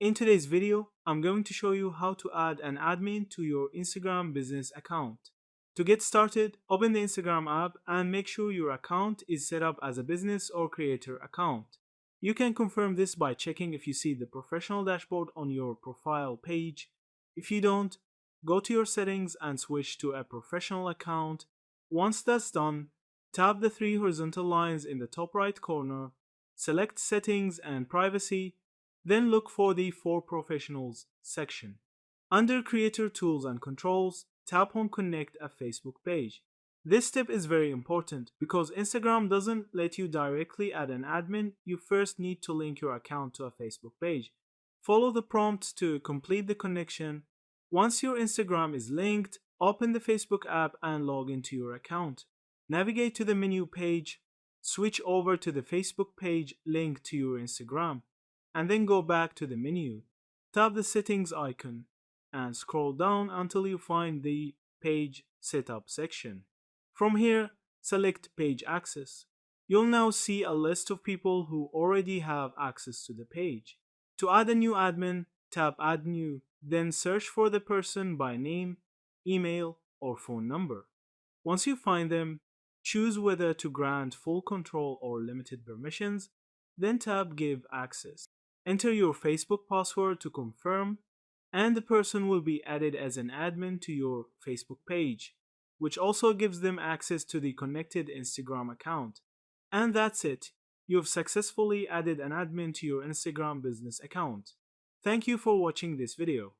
In today's video, I'm going to show you how to add an admin to your Instagram business account. To get started, open the Instagram app and make sure your account is set up as a business or creator account. You can confirm this by checking if you see the professional dashboard on your profile page. If you don't, go to your settings and switch to a professional account. Once that's done, tap the three horizontal lines in the top right corner, select Settings and Privacy, then look for the For Professionals section. Under Creator Tools and Controls, tap on Connect a Facebook page. This step is very important because Instagram doesn't let you directly add an admin. You first need to link your account to a Facebook page. Follow the prompts to complete the connection. Once your Instagram is linked, open the Facebook app and log into your account. Navigate to the menu page, switch over to the Facebook page linked to your Instagram, and then go back to the menu. Tap the settings icon and scroll down until you find the page setup section. From here, select page access. You'll now see a list of people who already have access to the page. To add a new admin, tap add new, then search for the person by name, email, or phone number. Once you find them, choose whether to grant full control or limited permissions, then tap give access. Enter your Facebook password to confirm, and the person will be added as an admin to your Facebook page, which also gives them access to the connected Instagram account. And that's it. You've successfully added an admin to your Instagram business account. Thank you for watching this video.